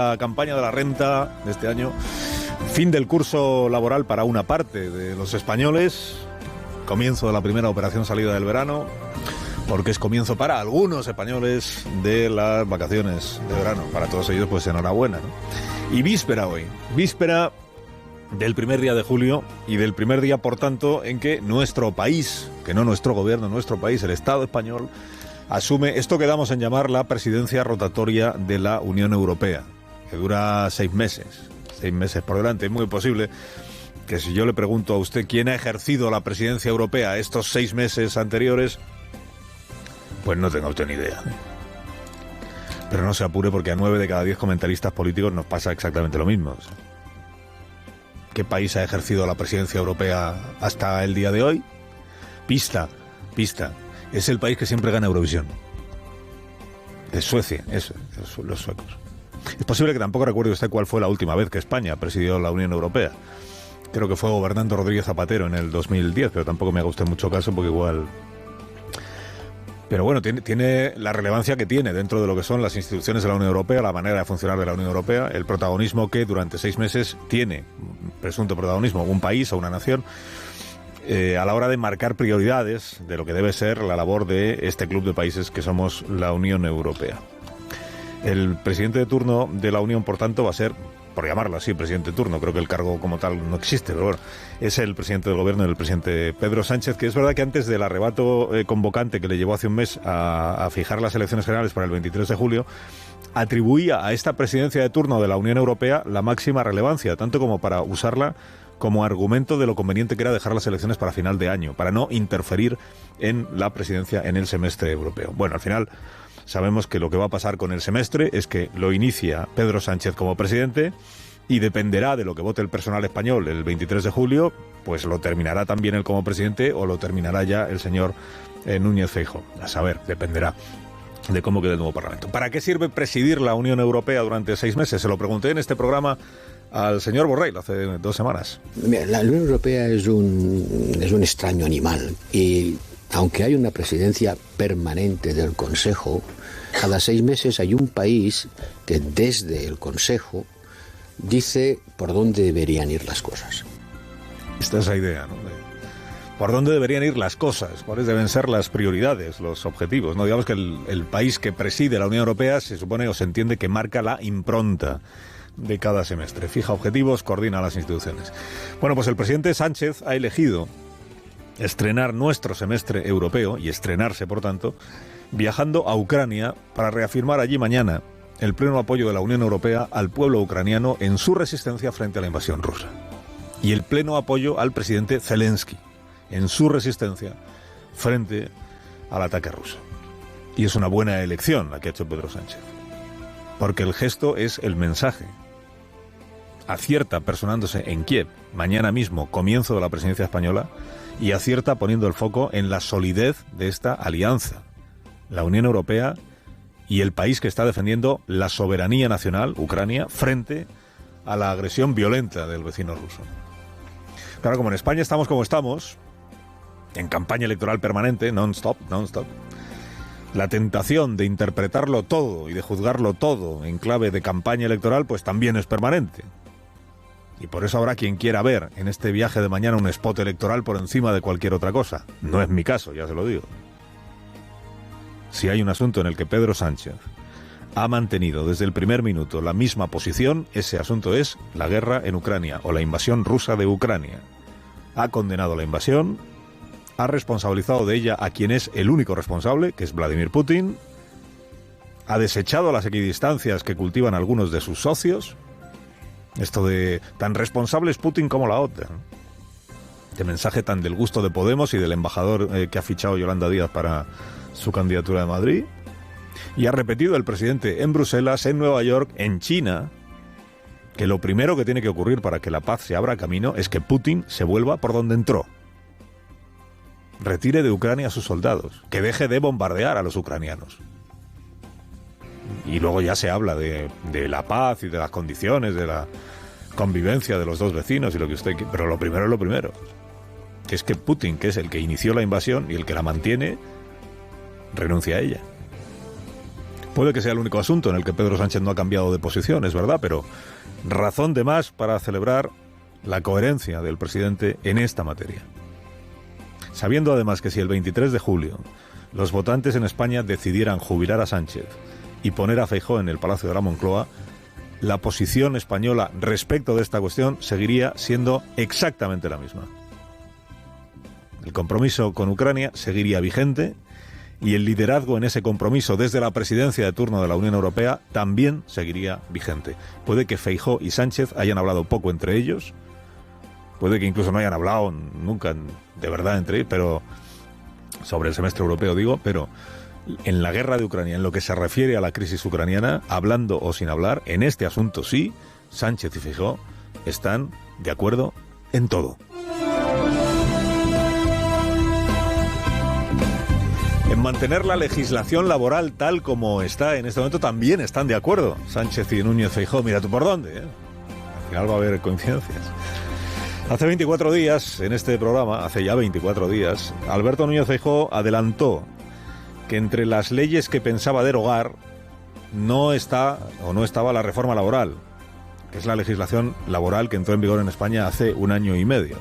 La campaña de la renta de este año, fin del curso laboral para una parte de los españoles, comienzo de la primera operación salida del verano, porque es comienzo para algunos españoles de las vacaciones de verano. Para todos ellos, pues enhorabuena, ¿no? Y víspera hoy, víspera del primer día de julio y del primer día, por tanto, en que nuestro país, que no nuestro gobierno, nuestro país, el Estado español, asume esto que damos en llamar la presidencia rotatoria de la Unión Europea, que dura 6 meses por delante. Es muy posible que si yo le pregunto a usted quién ha ejercido la presidencia europea estos 6 meses anteriores, pues no tenga usted ni idea. Pero no se apure, porque a 9 de cada 10 comentaristas políticos nos pasa exactamente lo mismo. ¿Qué país ha ejercido la presidencia europea hasta el día de hoy? Pista. Es el país que siempre gana Eurovisión. Es Suecia, los suecos. Es posible que tampoco recuerde usted cuál fue la última vez que España presidió la Unión Europea. Creo que fue gobernando Rodríguez Zapatero en el 2010, pero tampoco me haga usted mucho caso porque igual... Pero bueno, tiene la relevancia que tiene dentro de lo que son las instituciones de la Unión Europea, la manera de funcionar de la Unión Europea, el protagonismo que durante 6 meses tiene, presunto protagonismo, un país o una nación, a la hora de marcar prioridades de lo que debe ser la labor de este club de países que somos la Unión Europea. El presidente de turno de la Unión, por tanto, va a ser, por llamarlo así, presidente de turno, creo que el cargo como tal no existe, pero bueno, es el presidente del gobierno, el presidente Pedro Sánchez, que es verdad que antes del arrebato convocante que le llevó hace un mes a fijar las elecciones generales para el 23 de julio, atribuía a esta presidencia de turno de la Unión Europea la máxima relevancia, tanto como para usarla como argumento de lo conveniente que era dejar las elecciones para final de año, para no interferir en la presidencia en el semestre europeo. Bueno, al final sabemos que lo que va a pasar con el semestre es que lo inicia Pedro Sánchez como presidente y dependerá de lo que vote el personal español el 23 de julio, pues lo terminará también él como presidente o lo terminará ya el señor Núñez Feijóo. A saber, dependerá de cómo quede el nuevo Parlamento. ¿Para qué sirve presidir la Unión Europea durante 6 meses? Se lo pregunté en este programa al señor Borrell hace 2 semanas. Mira, la Unión Europea es un extraño animal y aunque hay una presidencia permanente del Consejo, cada 6 meses hay un país que desde el Consejo dice por dónde deberían ir las cosas. Esta es la idea, ¿no? ¿Por dónde deberían ir las cosas? ¿Cuáles deben ser las prioridades, los objetivos? No digamos que el país que preside la Unión Europea se supone o se entiende que marca la impronta de cada semestre. Fija objetivos, coordina las instituciones. Bueno, pues el presidente Sánchez ha elegido estrenar nuestro semestre europeo, y estrenarse, por tanto, viajando a Ucrania para reafirmar allí mañana el pleno apoyo de la Unión Europea al pueblo ucraniano en su resistencia frente a la invasión rusa. Y el pleno apoyo al presidente Zelensky en su resistencia frente al ataque ruso. Y es una buena elección la que ha hecho Pedro Sánchez, porque el gesto es el mensaje. Acierta personándose en Kiev, mañana mismo, comienzo de la presidencia española, y acierta poniendo el foco en la solidez de esta alianza, la Unión Europea y el país que está defendiendo la soberanía nacional, Ucrania, frente a la agresión violenta del vecino ruso. Claro, como en España estamos como estamos, en campaña electoral permanente, non-stop, la tentación de interpretarlo todo y de juzgarlo todo en clave de campaña electoral, pues también es permanente. Y por eso habrá quien quiera ver en este viaje de mañana un spot electoral por encima de cualquier otra cosa. No es mi caso, ya se lo digo. Si hay un asunto en el que Pedro Sánchez ha mantenido desde el primer minuto la misma posición, ese asunto es la guerra en Ucrania o la invasión rusa de Ucrania. Ha condenado la invasión, ha responsabilizado de ella a quien es el único responsable, que es Vladimir Putin, ha desechado las equidistancias que cultivan algunos de sus socios. Esto de tan responsable es Putin como la OTAN. De mensaje tan del gusto de Podemos y del embajador que ha fichado Yolanda Díaz para su candidatura de Madrid. Y ha repetido el presidente en Bruselas, en Nueva York, en China, que lo primero que tiene que ocurrir para que la paz se abra camino es que Putin se vuelva por donde entró. Retire de Ucrania a sus soldados, que deje de bombardear a los ucranianos. Y luego ya se habla de la paz y de las condiciones, de la convivencia de los dos vecinos y lo que usted quiera. Pero lo primero es lo primero. Que es que Putin, que es el que inició la invasión y el que la mantiene, renuncia a ella. Puede que sea el único asunto en el que Pedro Sánchez no ha cambiado de posición, es verdad, pero razón de más para celebrar la coherencia del presidente en esta materia. Sabiendo además que si el 23 de julio los votantes en España decidieran jubilar a Sánchez y poner a Feijóo en el Palacio de la Moncloa, la posición española respecto de esta cuestión seguiría siendo exactamente la misma. El compromiso con Ucrania seguiría vigente y el liderazgo en ese compromiso desde la presidencia de turno de la Unión Europea también seguiría vigente. Puede que Feijóo y Sánchez hayan hablado poco entre ellos, puede que incluso no hayan hablado nunca de verdad entre ellos, pero sobre el semestre europeo digo, pero en la guerra de Ucrania, en lo que se refiere a la crisis ucraniana, hablando o sin hablar, en este asunto sí, Sánchez y Feijóo están de acuerdo en todo. En mantener la legislación laboral tal como está en este momento también están de acuerdo Sánchez y Núñez Feijóo. Mira tú por dónde, ¿eh? Al final va a haber coincidencias. Hace 24 días, en este programa, hace ya 24 días, Alberto Núñez Feijóo adelantó que entre las leyes que pensaba derogar no estaba la reforma laboral, que es la legislación laboral que entró en vigor en España hace 1 año y medio.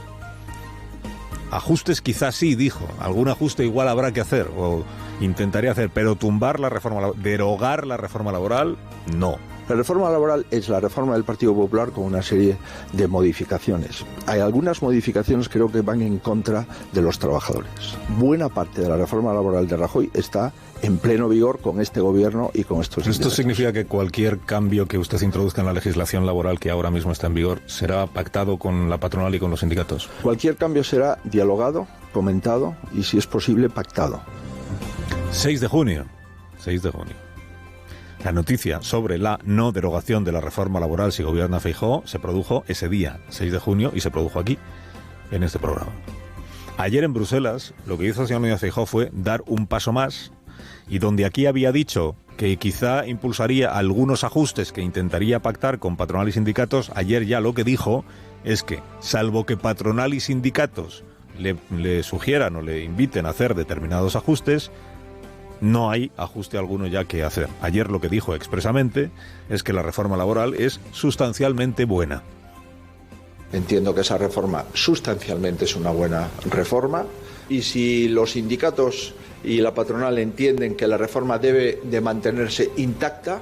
Ajustes quizás sí, dijo, algún ajuste igual habrá que hacer, o intentaría hacer, pero derogar la reforma laboral, no. La reforma laboral es la reforma del Partido Popular con una serie de modificaciones. Hay algunas modificaciones que creo que van en contra de los trabajadores. Buena parte de la reforma laboral de Rajoy está en pleno vigor con este gobierno y con estos sindicatos. ¿Esto significa que cualquier cambio que usted introduzca en la legislación laboral que ahora mismo está en vigor será pactado con la patronal y con los sindicatos? Cualquier cambio será dialogado, comentado y, si es posible, pactado. 6 de junio. La noticia sobre la no derogación de la reforma laboral si gobierna Feijóo se produjo ese día, 6 de junio, y se produjo aquí, en este programa. Ayer en Bruselas, lo que hizo el señor Núñez Feijóo fue dar un paso más, y donde aquí había dicho que quizá impulsaría algunos ajustes que intentaría pactar con patronal y sindicatos, ayer ya lo que dijo es que, salvo que patronal y sindicatos le sugieran o le inviten a hacer determinados ajustes, no hay ajuste alguno ya que hacer. Ayer lo que dijo expresamente es que la reforma laboral es sustancialmente buena. Entiendo que esa reforma sustancialmente es una buena reforma, y si los sindicatos y la patronal entienden que la reforma debe de mantenerse intacta,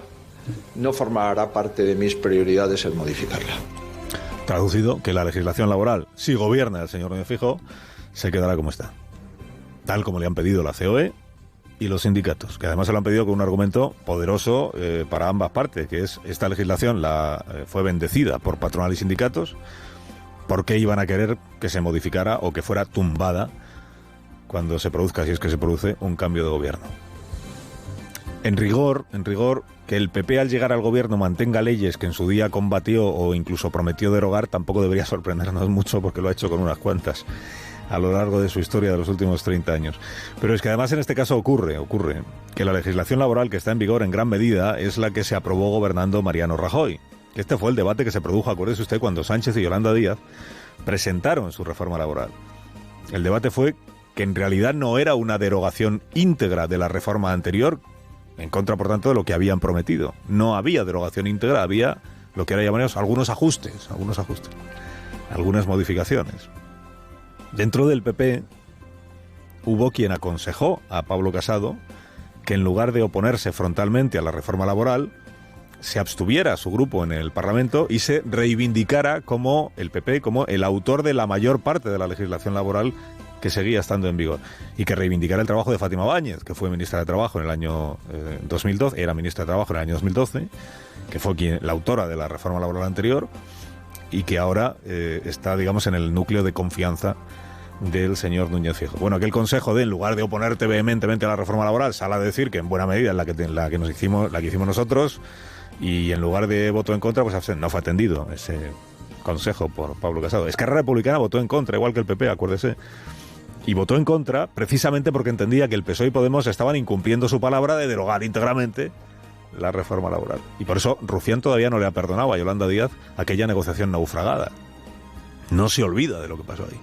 no formará parte de mis prioridades el modificarla. Traducido, que la legislación laboral, si gobierna el señor Núñez Feijóo, se quedará como está, tal como le han pedido la COE y los sindicatos, que además se lo han pedido con un argumento poderoso para ambas partes, que es esta legislación fue bendecida por patronal y sindicatos. ¿Por qué iban a querer que se modificara o que fuera tumbada cuando se produzca, si es que se produce, un cambio de gobierno? En rigor, que el PP al llegar al gobierno mantenga leyes que en su día combatió o incluso prometió derogar tampoco debería sorprendernos mucho, porque lo ha hecho con unas cuantas a lo largo de su historia de los últimos 30 años. Pero es que además en este caso ocurre que la legislación laboral que está en vigor en gran medida es la que se aprobó gobernando Mariano Rajoy. Este fue el debate que se produjo, acuérdese usted, cuando Sánchez y Yolanda Díaz presentaron su reforma laboral. El debate fue que en realidad no era una derogación íntegra de la reforma anterior, en contra, por tanto, de lo que habían prometido. No había derogación íntegra, había lo que ahora llamamos algunos ajustes, algunas modificaciones. Dentro del PP hubo quien aconsejó a Pablo Casado que en lugar de oponerse frontalmente a la reforma laboral, se abstuviera a su grupo en el Parlamento y se reivindicara como el PP, como el autor de la mayor parte de la legislación laboral que seguía estando en vigor, y que reivindicara el trabajo de Fátima Báñez, que fue ministra de Trabajo en el año 2012, era ministra de Trabajo en el año 2012, que fue la autora de la reforma laboral anterior, y que ahora está, digamos, en el núcleo de confianza del señor Núñez Feijóo. Bueno, aquel consejo de, en lugar de oponerte vehementemente a la reforma laboral, sale a decir que en buena medida es la que hicimos nosotros, y en lugar de voto en contra, pues no fue atendido ese consejo por Pablo Casado. Esquerra Republicana votó en contra, igual que el PP, acuérdese. Y votó en contra precisamente porque entendía que el PSOE y Podemos estaban incumpliendo su palabra de derogar íntegramente la reforma laboral. Y por eso Rufián todavía no le ha perdonado a Yolanda Díaz aquella negociación naufragada. No se olvida de lo que pasó ahí.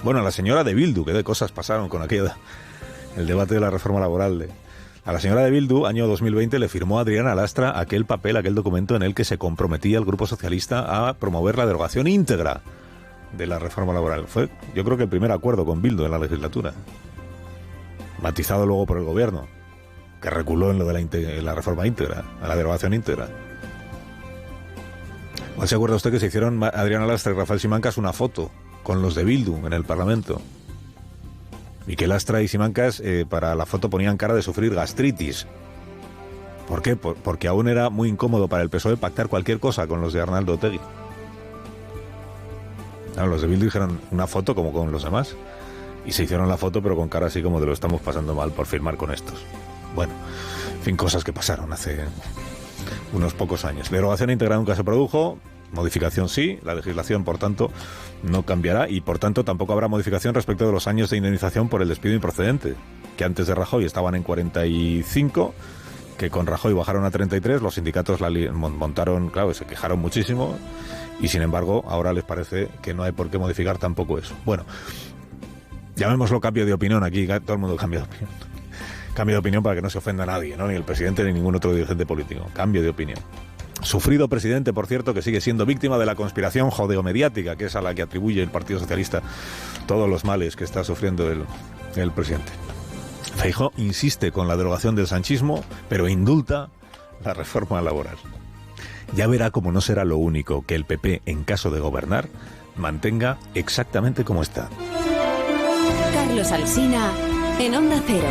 Bueno, la señora de Bildu, que de cosas pasaron con el debate de la reforma laboral A la señora de Bildu, año 2020, le firmó Adriana Lastra aquel documento en el que se comprometía el Grupo Socialista a promover la derogación íntegra de la reforma laboral. Fue, yo creo que el primer acuerdo con Bildu en la legislatura, matizado luego por el gobierno, que reculó en lo de la reforma íntegra, a la derogación íntegra. ¿O se acuerda usted que se hicieron Adriana Lastra y Rafael Simancas una foto con los de Bildu en el Parlamento? Y que Lastra y Simancas para la foto ponían cara de sufrir gastritis. ¿Por qué? Porque aún era muy incómodo para el PSOE pactar cualquier cosa con los de Arnaldo Otegi. Claro, los de Bildu dijeron una foto como con los demás. Y se hicieron la foto pero con cara así como de lo estamos pasando mal por firmar con estos. Bueno, en fin, cosas que pasaron hace unos pocos años. La derogación íntegra nunca se produjo. Modificación sí, la legislación por tanto no cambiará y por tanto tampoco habrá modificación respecto de los años de indemnización por el despido improcedente, que antes de Rajoy estaban en 45, que con Rajoy bajaron a 33, los sindicatos montaron, claro, se quejaron muchísimo y sin embargo ahora les parece que no hay por qué modificar tampoco eso. Bueno, llamémoslo cambio de opinión, aquí todo el mundo cambia de opinión. Cambio de opinión para que no se ofenda a nadie, ¿no? Ni el presidente ni ningún otro dirigente político. Cambio de opinión. Sufrido presidente, por cierto, que sigue siendo víctima de la conspiración jodeo-mediática, que es a la que atribuye el Partido Socialista todos los males que está sufriendo el presidente. Feijóo insiste con la derogación del sanchismo, pero indulta la reforma laboral. Ya verá cómo no será lo único que el PP, en caso de gobernar, mantenga exactamente como está. Carlos Alsina, en Onda Cero.